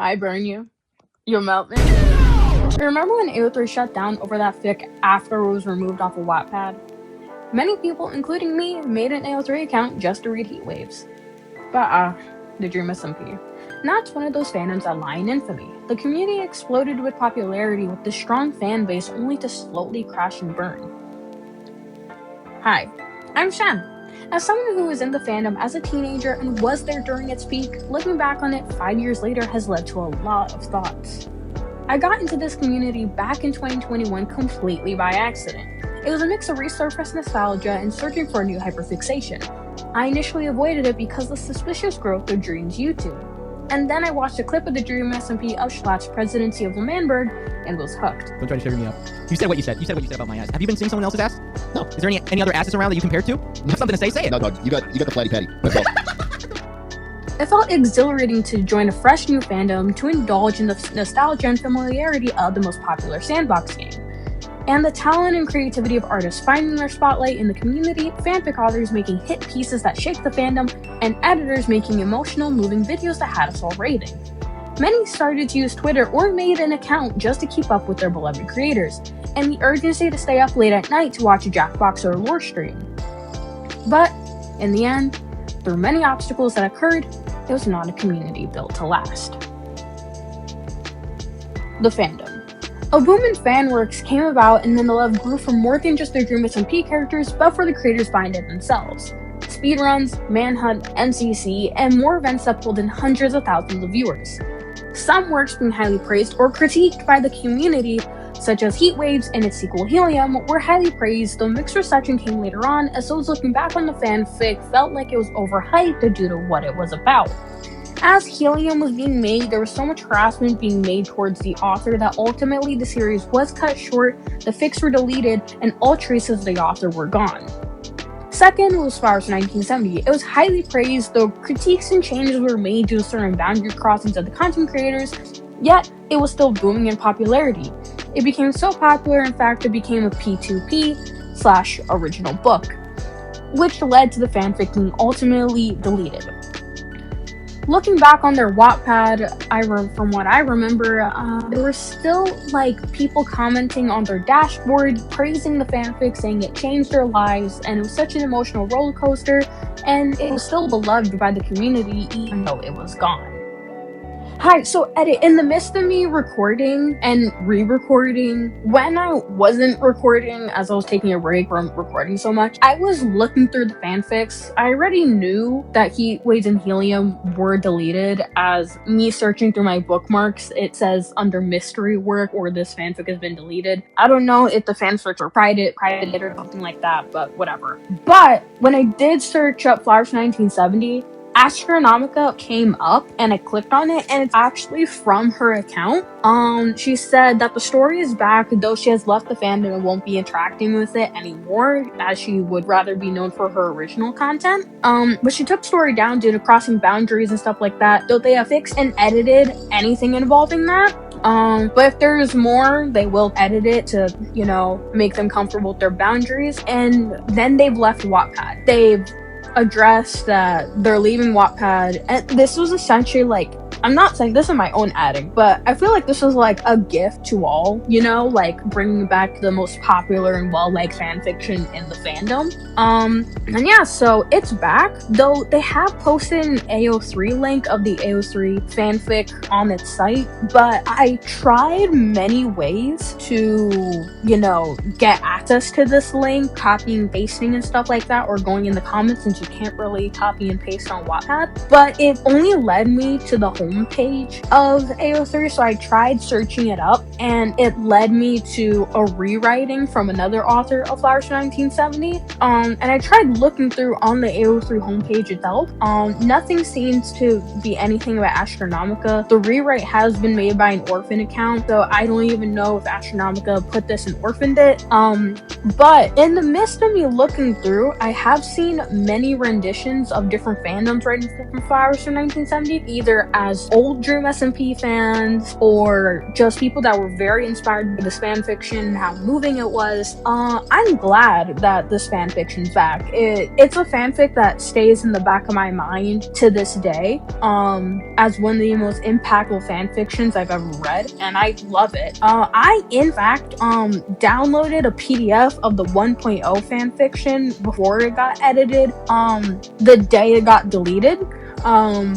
I burn you. You'll melt me. Remember when AO3 shut down over that fic after it was removed off of Wattpad? Many people, including me, made an AO3 account just to read heat waves. But the Dream SMP. Not one of those fandoms that lie in infamy. The community exploded with popularity with this strong fan base only to slowly crash and burn. Hi, I'm Shan. As someone who was in the fandom as a teenager and was there during its peak, looking back on it 5 years later has led to a lot of thoughts. I got into this community back in 2021 completely by accident. It was a mix of resurfaced nostalgia and searching for a new hyperfixation. I initially avoided it because of the suspicious growth of Dream's YouTube. And then I watched a clip of the Dream SMP of Schlatt's presidency of Lemanberg and was hooked. Don't try to sugar me up. You said what you said. You said what you said about my ass. Have you been seeing someone else's ass? No. Is there any other asses around that you compared to? You have something to say? Say it. No, you got the flatty patty. That's all. It felt exhilarating to join a fresh new fandom to indulge in the nostalgia and familiarity of the most popular sandbox game. And the talent and creativity of artists finding their spotlight in the community, fanfic authors making hit pieces that shake the fandom, and editors making emotional, moving videos that had us all raving. Many started to use Twitter or made an account just to keep up with their beloved creators, and the urgency to stay up late at night to watch a Jackbox or a lore stream. But, in the end, through many obstacles that occurred, it was not a community built to last. The fandom. A boom in fanworks came about, and then the love grew for more than just their Dream SMP characters, but for the creators behind it themselves. Speedruns, Manhunt, MCC, and more events that pulled in hundreds of thousands of viewers. Some works being highly praised or critiqued by the community, such as Heat Waves and its sequel Helium, were highly praised, though mixed reception came later on, as those looking back on the fanfic felt like it was overhyped due to what it was about. As Helium was being made, there was so much harassment being made towards the author that ultimately the series was cut short, the fics were deleted, and all traces of the author were gone. Second was Flowers 1970. It was highly praised, though critiques and changes were made due to certain boundary crossings of the content creators, yet it was still booming in popularity. It became so popular, in fact, it became a P2P/original book, which led to the fanfic being ultimately deleted. Looking back on their Wattpad, from what I remember, there were still people commenting on their dashboard, praising the fanfic, saying it changed their lives, and it was such an emotional roller coaster, and it was still beloved by the community even though it was gone. Hi, so edit, in the midst of me recording and re-recording, when I wasn't recording, as I was taking a break from recording so much, I was looking through the fanfics. I already knew that Heat Waves and Helium were deleted, as me searching through my bookmarks, it says under mystery work or this fanfic has been deleted. I don't know if the fanfics were private or something like that, but whatever. But when I did search up Flowers 1970, Astronomica came up and I clicked on it, and it's actually from her account. She said that the story is back, though she has left the fandom and won't be interacting with it anymore, as she would rather be known for her original content. But she took the story down due to crossing boundaries and stuff like that, though they have fixed and edited anything involving that. But if there's more, they will edit it to, make them comfortable with their boundaries. And then they've left Wattpad. They've addressed that they're leaving Wattpad, and this was essentially I'm not saying this is my own adding, but I feel like this was a gift to all, bringing back the most popular and well-liked fanfiction in the fandom. And yeah, so it's back, though they have posted an AO3 link of the AO3 fanfic on its site, but I tried many ways to, get access to this link, copying and pasting and stuff like that, or going in the comments, since you can't really copy and paste on Wattpad, but it only led me to the homepage of AO3, so I tried searching it up, and it led me to a rewriting from another author of Flowers 1970, and I tried looking through on the AO3 homepage itself. Nothing seems to be anything about Astronomica. The rewrite has been made by an orphan account, so I don't even know if Astronomica put this and orphaned it. But in the midst of me looking through, I have seen many renditions of different fandoms writing from Flowers from 1970, either as old Dream SMP fans or just people that were very inspired by this fanfiction and how moving it was, I'm glad that this fanfiction's back. It's a fanfic that stays in the back of my mind to this day, as one of the most impactful fanfictions I've ever read, and I love it. I, in fact, downloaded a PDF of the 1.0 fanfiction before it got edited, the day it got deleted,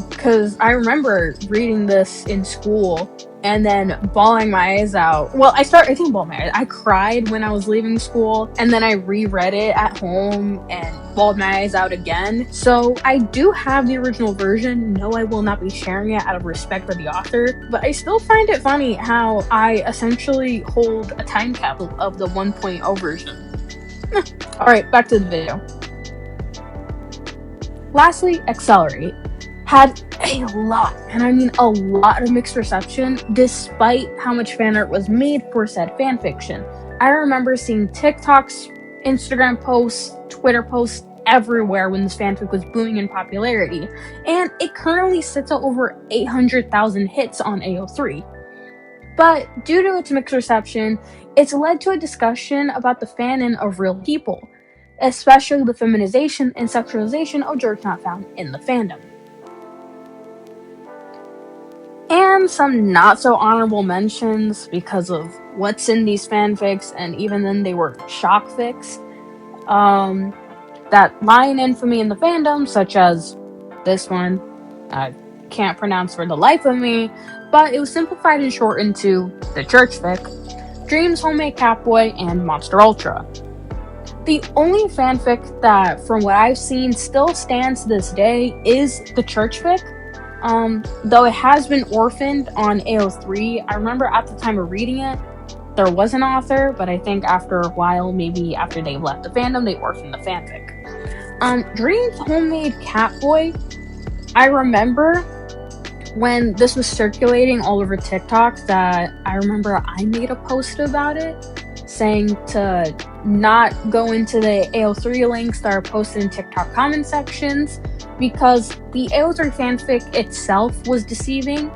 because I remember reading this in school and then bawling my eyes out. Well, I didn't bawl my eyes. I cried when I was leaving school, and then I reread it at home and bawled my eyes out again. So I do have the original version. No, I will not be sharing it out of respect for the author, but I still find it funny how I essentially hold a time capsule of the 1.0 version. Alright, back to the video. Lastly, Accelerate had a lot, and I mean a lot, of mixed reception despite how much fan art was made for said fanfiction. I remember seeing TikToks, Instagram posts, Twitter posts everywhere when this fanfic was booming in popularity, and it currently sits at over 800,000 hits on AO3. But due to its mixed reception, it's led to a discussion about the fanon of real people, especially the feminization and sexualization of jerks not found in the fandom. And some not so honorable mentions because of what's in these fanfics, and even then they were shock fics. That lie in infamy in the fandom, such as this one, I can't pronounce for the life of me, but it was simplified and shortened to the church fic, Dream's Homemade Catboy, and Monster Ultra. The only fanfic that, from what I've seen, still stands to this day is the church fic. Though it has been orphaned on AO3. I remember at the time of reading it, there was an author, but I think after a while, maybe after they left the fandom, they orphaned the fanfic. Dream's Homemade Catboy, I remember when this was circulating all over TikTok that I remember I made a post about it saying to not go into the AO3 links that are posted in TikTok comment sections, because the AO3 fanfic itself was deceiving.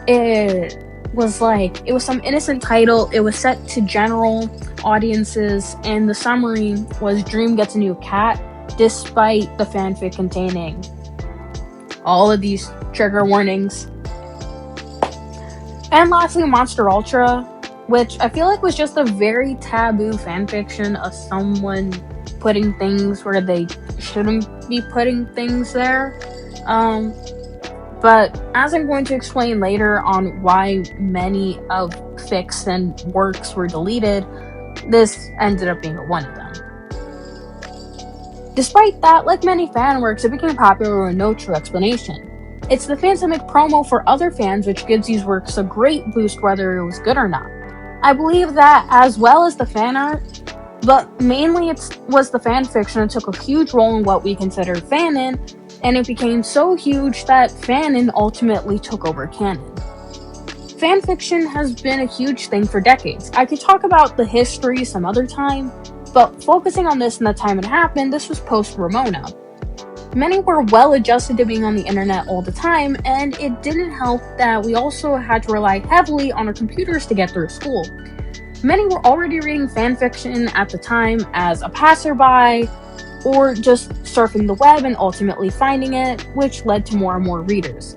It was some innocent title, it was set to general audiences, and the summary was Dream gets a new cat, despite the fanfic containing all of these trigger warnings. And lastly, Monster Ultra, which I feel like was just a very taboo fanfiction of someone putting things where they shouldn't be putting things there. But as I'm going to explain later on why many of fics and works were deleted, this ended up being one of them. Despite that, like many fan works, it became popular with no true explanation. It's the fans that make promo for other fans which gives these works a great boost whether it was good or not. I believe that, as well as the fan art, but mainly it was the fan fiction that took a huge role in what we consider fanon, and it became so huge that fanon ultimately took over canon. Fanfiction has been a huge thing for decades. I could talk about the history some other time, but focusing on this and the time it happened, this was post-Ramona. Many were well adjusted to being on the internet all the time, and it didn't help that we also had to rely heavily on our computers to get through school. Many were already reading fanfiction at the time as a passerby, or just surfing the web and ultimately finding it, which led to more and more readers.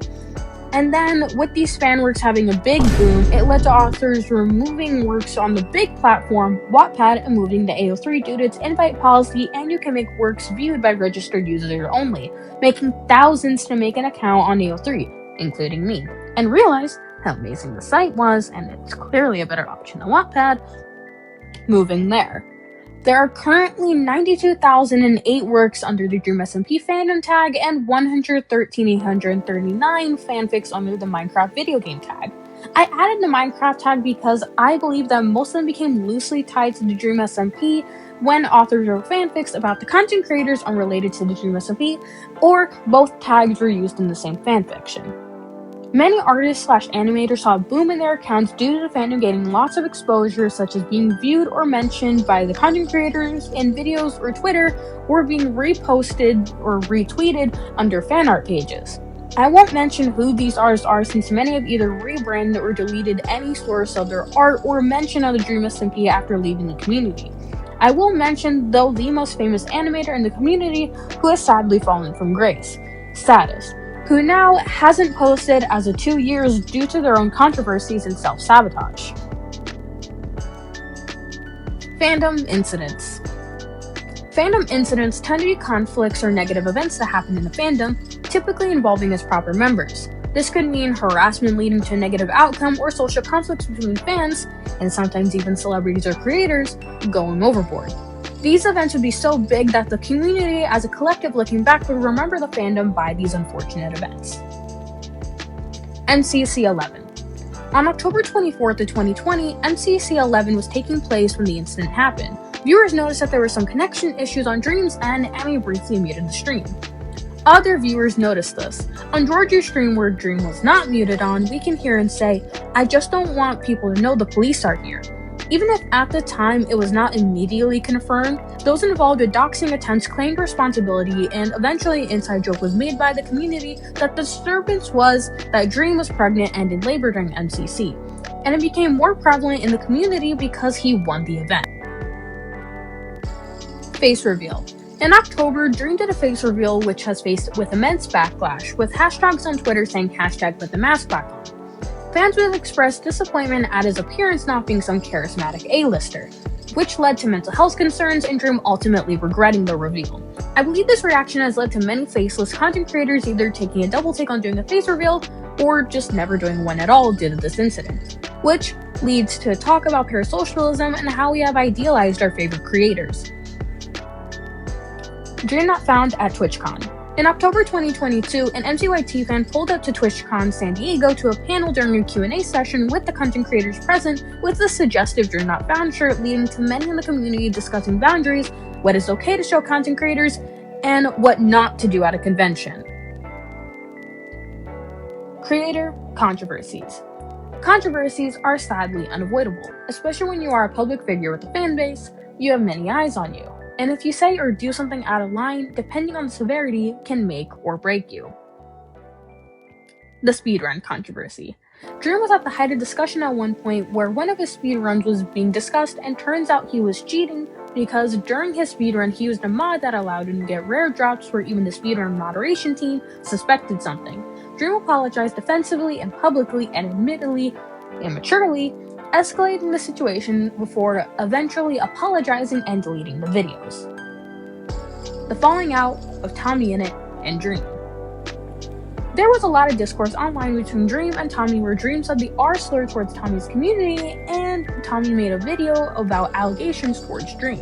And then, with these fan works having a big boom, it led to authors removing works on the big platform, Wattpad, and moving to AO3 due to its invite policy, and you can make works viewed by registered users only, making thousands to make an account on AO3, including me, and realize how amazing the site was, and it's clearly a better option than Wattpad, moving there. There are currently 92,008 works under the Dream SMP fandom tag and 113,839 fanfics under the Minecraft video game tag. I added the Minecraft tag because I believe that most of them became loosely tied to the Dream SMP when authors wrote fanfics about the content creators unrelated to the Dream SMP, or both tags were used in the same fanfiction. Many artists/animators saw a boom in their accounts due to the fandom getting lots of exposure, such as being viewed or mentioned by the content creators in videos or Twitter, or being reposted or retweeted under fan art pages. I won't mention who these artists are since many have either rebranded or deleted any source of their art or mention of the Dream SMP after leaving the community. I will mention, though, the most famous animator in the community who has sadly fallen from grace, Status, who now hasn't posted as of 2 years due to their own controversies and self-sabotage. Fandom incidents. Fandom incidents tend to be conflicts or negative events that happen in the fandom, typically involving its proper members. This could mean harassment leading to a negative outcome or social conflicts between fans, and sometimes even celebrities or creators, going overboard. These events would be so big that the community as a collective looking back would remember the fandom by these unfortunate events. MCC 11. On October 24th of 2020, MCC 11 was taking place when the incident happened. Viewers noticed that there were some connection issues on Dream's end, and we briefly muted the stream. Other viewers noticed this. On Georgie's stream, where Dream was not muted on, we can hear him say, "I just don't want people to know the police are here." Even if at the time it was not immediately confirmed, those involved with doxing attempts claimed responsibility, and eventually an inside joke was made by the community that the disturbance was that Dream was pregnant and in labor during MCC, and it became more prevalent in the community because he won the event. Face reveal. In October, Dream did a face reveal which has faced with immense backlash, with hashtags on Twitter saying #put the mask back on. Fans would express disappointment at his appearance not being some charismatic A-lister, which led to mental health concerns and Dream ultimately regretting the reveal. I believe this reaction has led to many faceless content creators either taking a double take on doing a face reveal or just never doing one at all due to this incident, which leads to a talk about parasocialism and how we have idealized our favorite creators. Dream not found at TwitchCon. In October 2022, an MCYT fan pulled up to TwitchCon San Diego to a panel during a Q&A session with the content creators present with the suggestive Dream not found shirt, leading to many in the community discussing boundaries, what is okay to show content creators, and what not to do at a convention. Creator controversies. Controversies are sadly unavoidable, especially when you are a public figure with a fan base. You have many eyes on you. And if you say or do something out of line, depending on the severity, can make or break you. The speedrun controversy. Dream was at the height of discussion at one point where one of his speedruns was being discussed, and turns out he was cheating because during his speedrun he used a mod that allowed him to get rare drops where even the speedrun moderation team suspected something. Dream apologized defensively and publicly and admittedly, immaturely, escalating the situation before eventually apologizing and deleting the videos. The falling out of Tommy Innit and Dream. There was a lot of discourse online between Dream and Tommy where Dream said the R slur towards Tommy's community, and Tommy made a video about allegations towards Dream.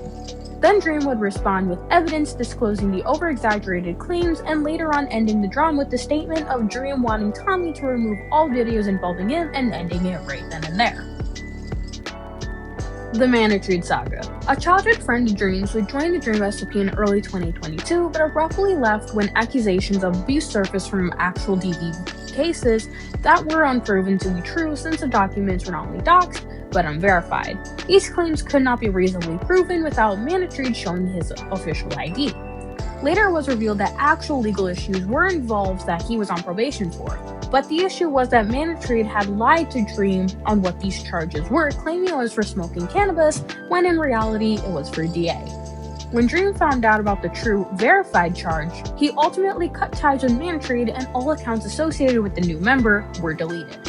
Then Dream would respond with evidence disclosing the over-exaggerated claims, and later on ending the drama with the statement of Dream wanting Tommy to remove all videos involving him and ending it right then and there. The Manitreed Saga. A childhood friend of Dream's would join the Dream SMP in early 2022, but abruptly left when accusations of abuse surfaced from actual DV cases that were unproven to be true since the documents were not only doxed, but unverified. These claims could not be reasonably proven without Manitreed showing his official ID. Later it was revealed that actual legal issues were involved that he was on probation for, but the issue was that Manitreed had lied to Dream on what these charges were, claiming it was for smoking cannabis, when in reality it was for DA. When Dream found out about the true, verified charge, he ultimately cut ties with Manitreed, and all accounts associated with the new member were deleted.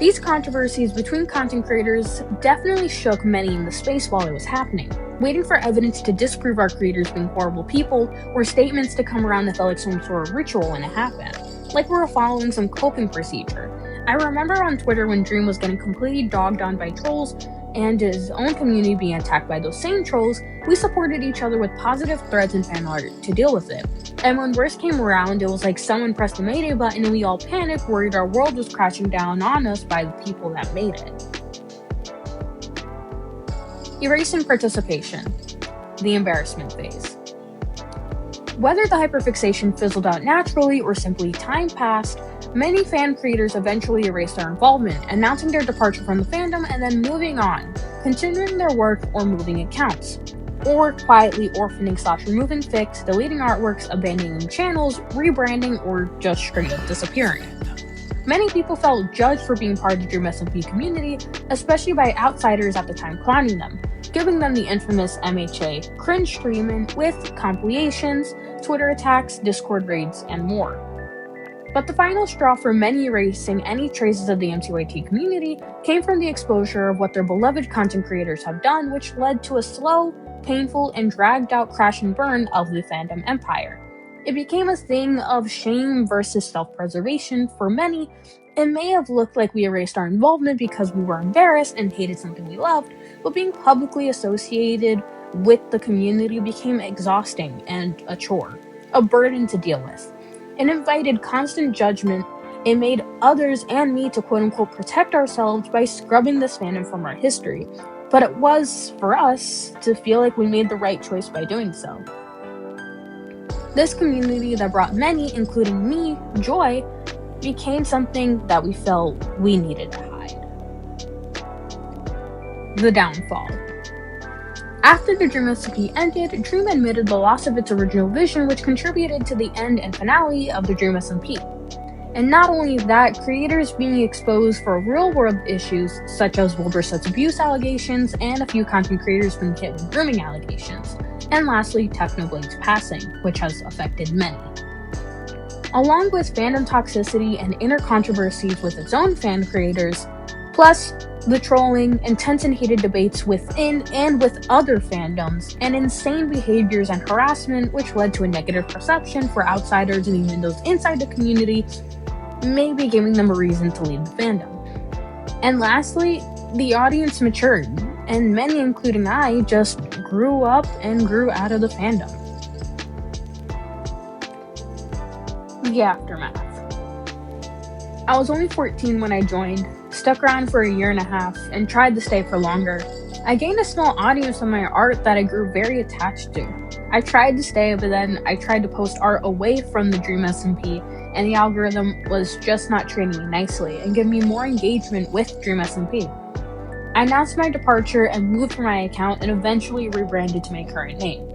These controversies between content creators definitely shook many in the space while it was happening. Waiting for evidence to disprove our creators being horrible people, or statements to come around that felt like some sort of ritual when it happened, like we were following some coping procedure. I remember on Twitter when Dream was getting completely dogged on by trolls, and his own community being attacked by those same trolls, we supported each other with positive threads and fan art to deal with it. And when worst came around, it was like someone pressed the mayday button and we all panicked, worried our world was crashing down on us by the people that made it. Erasing participation. The embarrassment phase. Whether the hyperfixation fizzled out naturally or simply time passed, many fan creators eventually erased their involvement, announcing their departure from the fandom and then moving on, continuing their work or moving accounts. or quietly orphaning/removing fics, deleting artworks, abandoning channels, rebranding, or just straight up disappearing. Many people felt judged for being part of the Dream SMP community, especially by outsiders at the time clowning them, giving them the infamous MHA cringe streaming with compilations, Twitter attacks, Discord raids, and more. But the final straw for many erasing any traces of the MTYT community came from the exposure of what their beloved content creators have done, which led to a slow, painful, and dragged out crash and burn of the fandom empire. It became a thing of shame versus self-preservation for many. It may have looked like we erased our involvement because we were embarrassed and hated something we loved, but being publicly associated with the community became exhausting and a chore, a burden to deal with. It invited constant judgment. It made others and me to quote-unquote protect ourselves by scrubbing this fandom from our history. But it was, for us, to feel like we made the right choice by doing so. This community that brought many, including me, joy, became something that we felt we needed to hide. The downfall. After the Dream SMP ended, Dream admitted the loss of its original vision, which contributed to the end and finale of the Dream SMP. And not only that, creators being exposed for real-world issues such as vulgar sex abuse allegations and a few content creators being hit with grooming allegations. And lastly, Technoblade's passing, which has affected many. Along with fandom toxicity and inner controversies with its own fan creators, plus the trolling, intense and heated debates within and with other fandoms, and insane behaviors and harassment which led to a negative perception for outsiders and even those inside the community, maybe giving them a reason to leave the fandom. And lastly, the audience matured, and many, including I, just grew up and grew out of the fandom. The aftermath. I was only 14 when I joined, stuck around for a year and a half, and tried to stay for longer. I gained a small audience on my art that I grew very attached to. I tried to stay, but then I tried to post art away from the Dream SMP, and the algorithm was just not treating me nicely and giving me more engagement with Dream SMP. I announced my departure and moved from my account and eventually rebranded to my current name.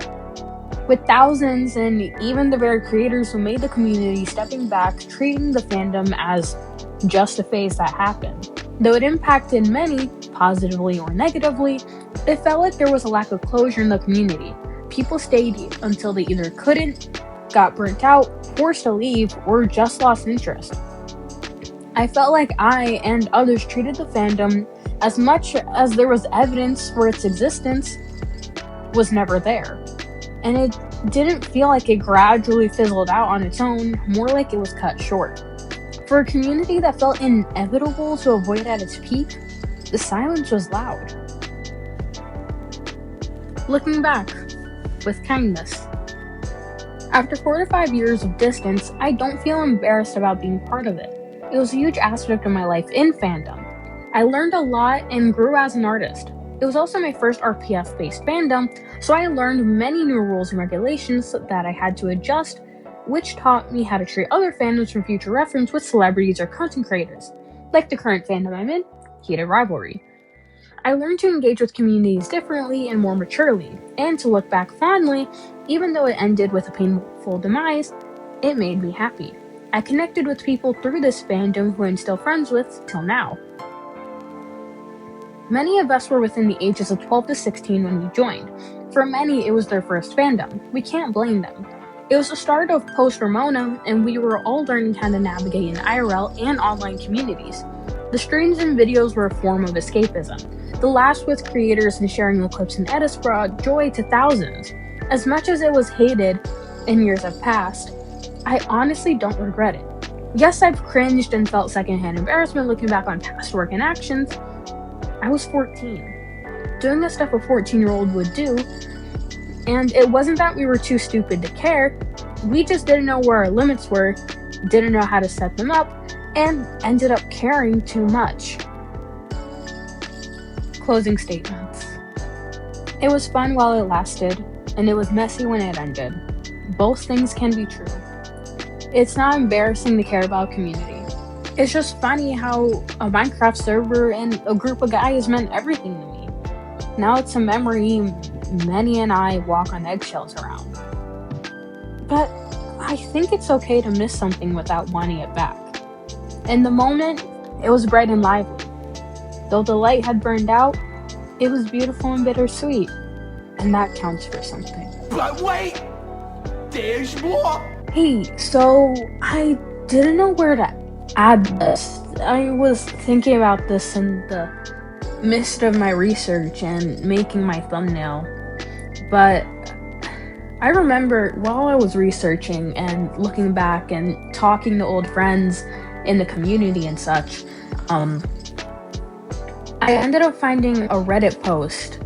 With thousands and even the very creators who made the community stepping back, treating the fandom as just a phase that happened. Though it impacted many, positively or negatively, it felt like there was a lack of closure in the community. People stayed until they either couldn't, got burnt out, forced to leave, or just lost interest. I felt like I and others treated the fandom as much as there was evidence for its existence was never there. And it didn't feel like it gradually fizzled out on its own, more like it was cut short. For a community that felt inevitable to avoid at its peak, the silence was loud. Looking back, with kindness. After 4 to 5 years of distance, I don't feel embarrassed about being part of it. It was a huge aspect of my life in fandom. I learned a lot and grew as an artist. It was also my first RPF-based fandom, so I learned many new rules and regulations that I had to adjust, which taught me how to treat other fandoms for future reference with celebrities or content creators, like the current fandom I'm in, Heated Rivalry. I learned to engage with communities differently and more maturely, and to look back fondly, even though it ended with a painful demise, it made me happy. I connected with people through this fandom who I'm still friends with till now. Many of us were within the ages of 12 to 16 when we joined. For many, it was their first fandom. We can't blame them. It was the start of post-Ramona, and we were all learning how to navigate in IRL and online communities. The streams and videos were a form of escapism. The laughs with creators and sharing the clips and edits brought joy to thousands. As much as it was hated and years have passed, I honestly don't regret it. Yes, I've cringed and felt secondhand embarrassment looking back on past work and actions. I was 14, doing the stuff a 14-year-old would do, and it wasn't that we were too stupid to care, we just didn't know where our limits were, didn't know how to set them up, and ended up caring too much. Closing statements. It was fun while it lasted, and it was messy when it ended. Both things can be true. It's not embarrassing to care about community. It's just funny how a Minecraft server and a group of guys meant everything to me. Now it's a memory, many and I walk on eggshells around. But I think it's okay to miss something without wanting it back. In the moment, it was bright and lively. Though the light had burned out, it was beautiful and bittersweet, and that counts for something. But wait! There's more! Hey, so I didn't know where to add this. I was thinking about this in the midst of my research and making my thumbnail, but I remember while I was researching and looking back and talking to old friends in the community and such, I ended up finding a Reddit post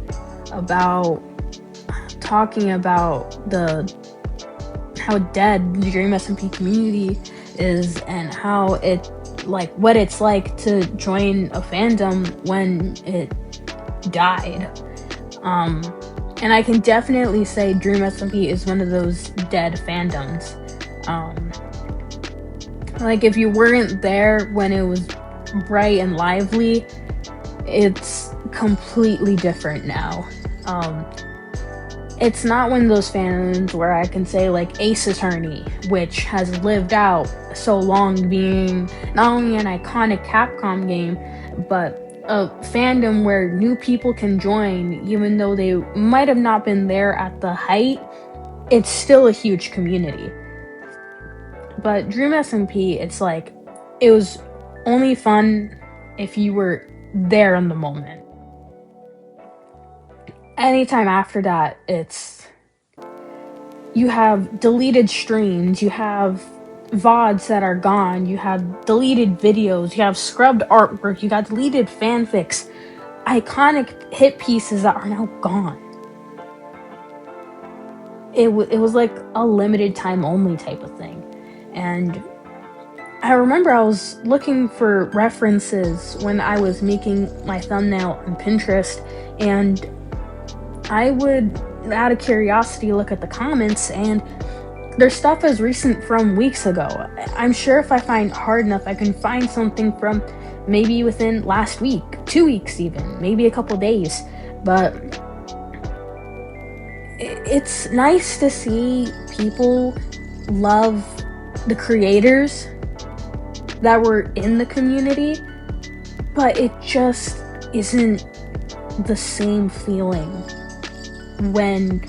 about talking about how dead the Dream SMP community is and how what it's like to join a fandom when it died. And I can definitely say Dream SMP is one of those dead fandoms. Like, if you weren't there when it was bright and lively, it's completely different now. It's not one of those fandoms where I can say like Ace Attorney, which has lived out so long being not only an iconic Capcom game, but a fandom where new people can join even though they might have not been there at the height. It's still a huge community. But Dream SMP, it's like, it was only fun if you were there in the moment. Anytime after that, you have deleted streams, you have VODs that are gone, you have deleted videos, you have scrubbed artwork, you got deleted fanfics, iconic hit pieces that are now gone. It was like a limited time only type of thing. And I remember I was looking for references when I was making my thumbnail on Pinterest, and I would, out of curiosity, look at the comments, and there's stuff as recent from weeks ago. I'm sure if I find hard enough, I can find something from maybe within last week, 2 weeks even, maybe a couple days. But it's nice to see people love the creators that were in the community, but it just isn't the same feeling when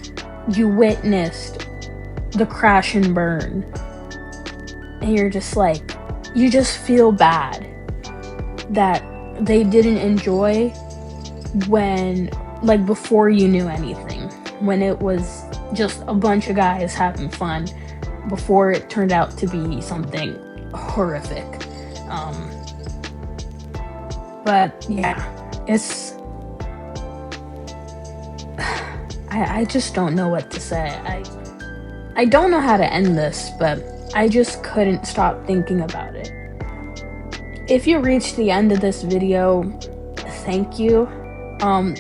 you witnessed the crash and burn and you're just like, you just feel bad that they didn't enjoy when, like, before you knew anything, when it was just a bunch of guys having fun before it turned out to be something horrific. But yeah, it's I just don't know what to say. I don't know how to end this, but I just couldn't stop thinking about it. If you reached the end of this video, thank you.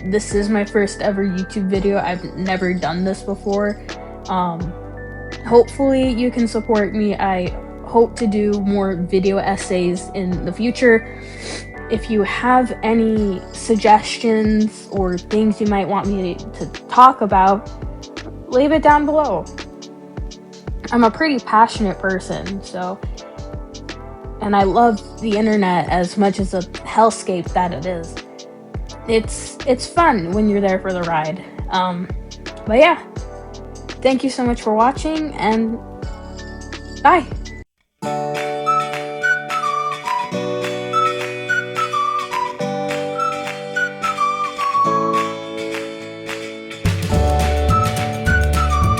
This is my first ever YouTube video. I've never done this before. Hopefully you can support me. I hope to do more video essays in the future. If you have any suggestions or things you might want me to talk about, leave it down below. I'm a pretty passionate person, and I love the internet as much as a hellscape that it is. It's fun when you're there for the ride. But yeah, thank you so much for watching, and bye.